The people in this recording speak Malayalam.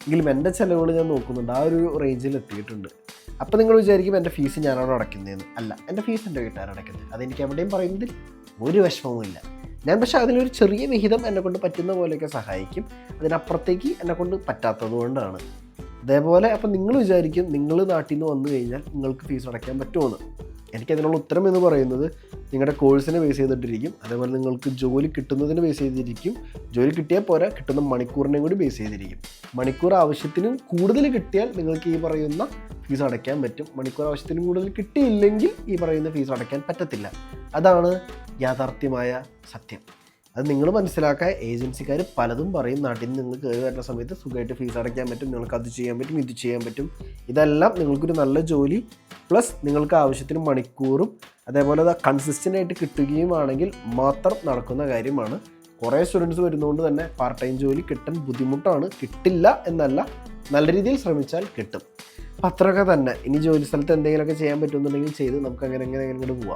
എങ്കിലും എൻ്റെ ചിലവുകൾ ഞാൻ നോക്കുന്നുണ്ട്, ആ ഒരു റേഞ്ചിൽ എത്തിയിട്ടുണ്ട്. അപ്പോൾ നിങ്ങൾ വിചാരിക്കും എൻ്റെ ഫീസ് ഞാനവിടെ അടയ്ക്കുന്നതെന്ന്. അല്ല, എൻ്റെ ഫീസ് എൻ്റെ വീട്ടുകാർ അടയ്ക്കുന്നത്. അതെനിക്ക് എവിടെയും പറയുന്നതിൽ ഒരു വിഷമവുമില്ല. ഞാൻ പക്ഷേ അതിലൊരു ചെറിയ വിഹിതം എന്നെക്കൊണ്ട് പറ്റുന്ന പോലെയൊക്കെ സഹായിക്കും. അതിനപ്പുറത്തേക്ക് എന്നെക്കൊണ്ട് പറ്റാത്തത് കൊണ്ടാണ്. അതേപോലെ അപ്പം നിങ്ങൾ വിചാരിക്കും നിങ്ങൾ നാട്ടിൽ നിന്ന് വന്നു കഴിഞ്ഞാൽ നിങ്ങൾക്ക് ഫീസ് അടയ്ക്കാൻ പറ്റുമെന്ന്. എനിക്കതിനുള്ള ഉത്തരം എന്ന് പറയുന്നത് നിങ്ങളുടെ കോഴ്സിനെ ബേസ് ചെയ്തിട്ടിരിക്കും. അതേപോലെ നിങ്ങൾക്ക് ജോലി കിട്ടുന്നതിന് ബേസ് ചെയ്തിരിക്കും. ജോലി കിട്ടിയാൽ പോരാ, കിട്ടുന്ന മണിക്കൂറിനെയും കൂടി ബേസ് ചെയ്തിരിക്കും. മണിക്കൂർ ആവശ്യത്തിനും കൂടുതൽ കിട്ടിയാൽ നിങ്ങൾക്ക് ഈ പറയുന്ന ഫീസ് അടയ്ക്കാൻ പറ്റും. മണിക്കൂർ ആവശ്യത്തിനും കൂടുതൽ കിട്ടിയില്ലെങ്കിൽ ഈ പറയുന്ന ഫീസ് അടയ്ക്കാൻ പറ്റത്തില്ല. അതാണ് യാഥാർത്ഥ്യമായ സത്യം. അത് നിങ്ങൾ മനസ്സിലാക്കാൻ ഏജൻസിക്കാർ പലതും പറയും. നാട്ടിൽ നിന്ന് നിങ്ങൾ കയറി വരുന്ന സമയത്ത് സുഖമായിട്ട് ഫീസ് അടയ്ക്കാൻ പറ്റും, നിങ്ങൾക്ക് അത് ചെയ്യാൻ പറ്റും, ഇത് ചെയ്യാൻ പറ്റും. ഇതെല്ലാം നിങ്ങൾക്കൊരു നല്ല ജോലി പ്ലസ് നിങ്ങൾക്ക് ആവശ്യത്തിന് മണിക്കൂറും അതേപോലെ അത് കൺസിസ്റ്റൻ്റ് ആയിട്ട് കിട്ടുകയുമാണെങ്കിൽ മാത്രം നടക്കുന്ന കാര്യമാണ്. കുറേ സ്റ്റുഡൻസ് വരുന്നതുകൊണ്ട് തന്നെ പാർട്ട് ടൈം ജോലി കിട്ടാൻ ബുദ്ധിമുട്ടാണ്. കിട്ടില്ല എന്നല്ല, നല്ല രീതിയിൽ ശ്രമിച്ചാൽ കിട്ടും. അപ്പം അത്രയൊക്കെ തന്നെ. ഇനി ജോലി സ്ഥലത്ത് എന്തെങ്കിലുമൊക്കെ ചെയ്യാൻ പറ്റുമെന്നുണ്ടെങ്കിൽ ചെയ്ത് നമുക്ക് അങ്ങനെ പോവാം.